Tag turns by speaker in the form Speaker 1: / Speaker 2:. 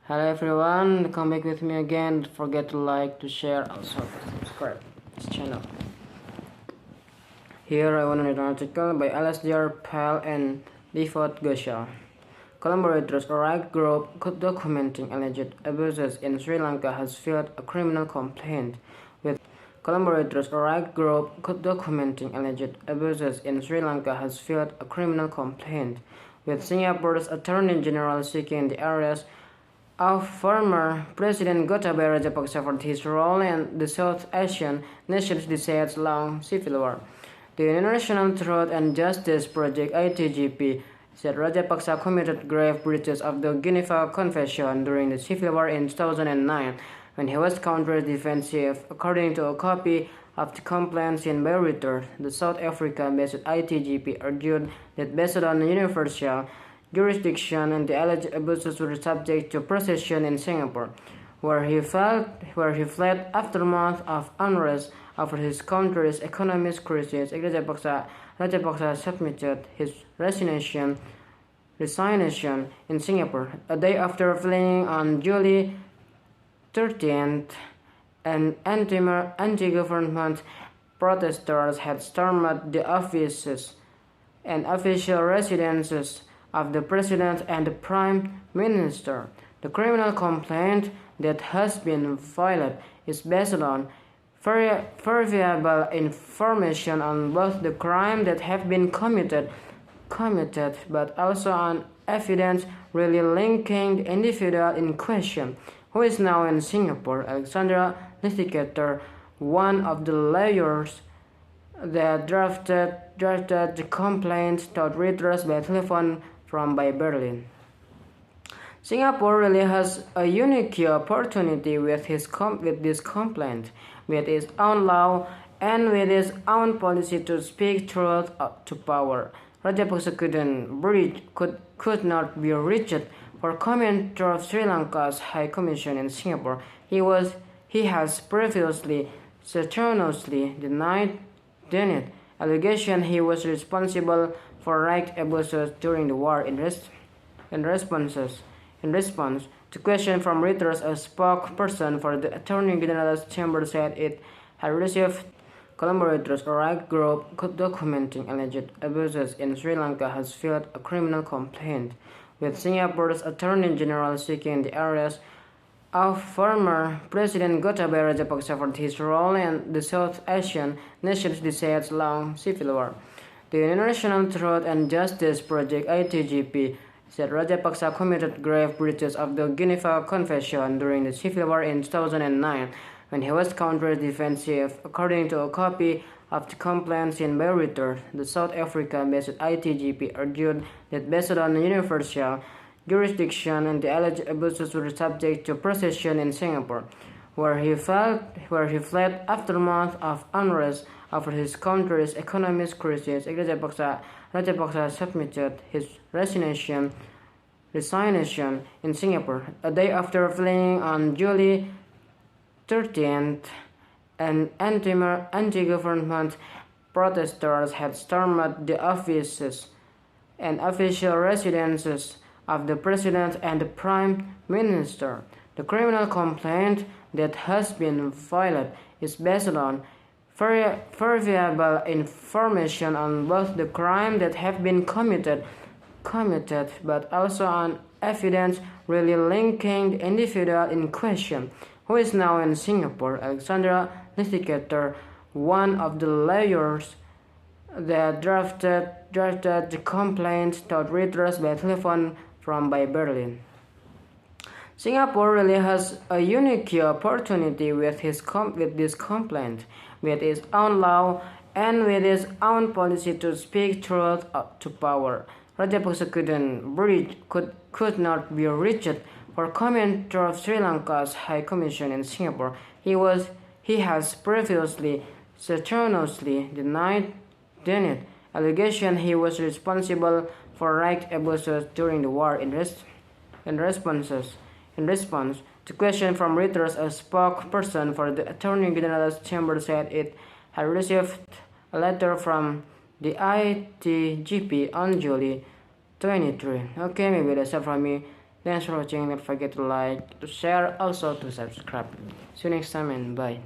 Speaker 1: Hello everyone, come back with me again. Don't forget to like, to share, also to subscribe this channel. Here I want to read an article by LSDR Pal and Default Gosha. Collaborators or right group documenting alleged abuses in Sri Lanka has filed a criminal complaint with collaborators or right group documenting alleged abuses in Sri Lanka has filed a criminal complaint with Singapore's Attorney General seeking the arrest of former President Gotabaya Rajapaksa for his role in the South Asian nation's decades-long civil war. The International Truth and Justice Project (ITGP) said Rajapaksa committed grave breaches of the Geneva Convention during the civil war in 2009 when he was counter-defensive. According to a copy of the complaint seen by Reuters, the South Africa-based ITGP argued that based on universal jurisdiction and the alleged abuses were subject to procession in Singapore, where he fled after months of unrest over his country's economic crisis. Rajapaksa submitted his resignation in Singapore a day after fleeing on July 13th, and anti-government protesters had stormed the offices and official residences of the President and the Prime Minister. The criminal complaint that has been filed is based on verifiable information on both the crimes that have been committed, but also on evidence really linking the individual in question, who is now in Singapore. Alexandra Litigator, one of the lawyers that drafted the complaint, told Reuters by telephone by Berlin. Singapore really has a unique opportunity with this complaint, with its own law and with its own policy to speak truth to power. Rajapaksa could not be reached for comment to Sri Lanka's High Commission in Singapore. He has previously strenuously denied the allegation he was responsible for right abuses during the war. In response to question from Reuters, a spokesperson for the Attorney General's chamber said it had received collaborators or right group documenting alleged abuses in Sri Lanka has filed a criminal complaint with Singapore's Attorney General seeking the arrest of former President Gotabaya Rajapaksa for his role in the South Asian nation's decades-long civil war. The International Truth and Justice Project (ITGP) said Rajapaksa committed grave breaches of the Geneva Convention during the civil war in 2009 when he was counter-defensive. According to a copy of the complaint seen by Reuters, the South Africa-based ITGP argued that based on universal jurisdiction and the alleged abuses were subject to procession in Singapore, where he fled after months of unrest over his country's economic crisis. Rajapaksa submitted his resignation in Singapore a day after fleeing on July 13th, and anti-government protesters had stormed the offices and official residences of the President and the Prime Minister. The criminal complaint that has been filed is based on verifiable information on both the crimes that have been committed, but also on evidence really linking the individual in question, who is now in Singapore. Alexandra Litigator, one of the lawyers that drafted the complaint, told Reuters by telephone by Berlin. Singapore really has a unique opportunity with this complaint, with its own law and with its own policy to speak truth to power. Rajapaksa could not be reached for comment to Sri Lanka's High Commission in Singapore. He has previously strenuously denied the allegation he was responsible for right abuses during the war. In response to question from Reuters, a spokesperson for the Attorney General's chamber said it had received a letter from the ITGP on July 23. Okay, maybe that's all from me. Thanks for watching. Don't forget to like, to share, also to subscribe. See you next time and bye.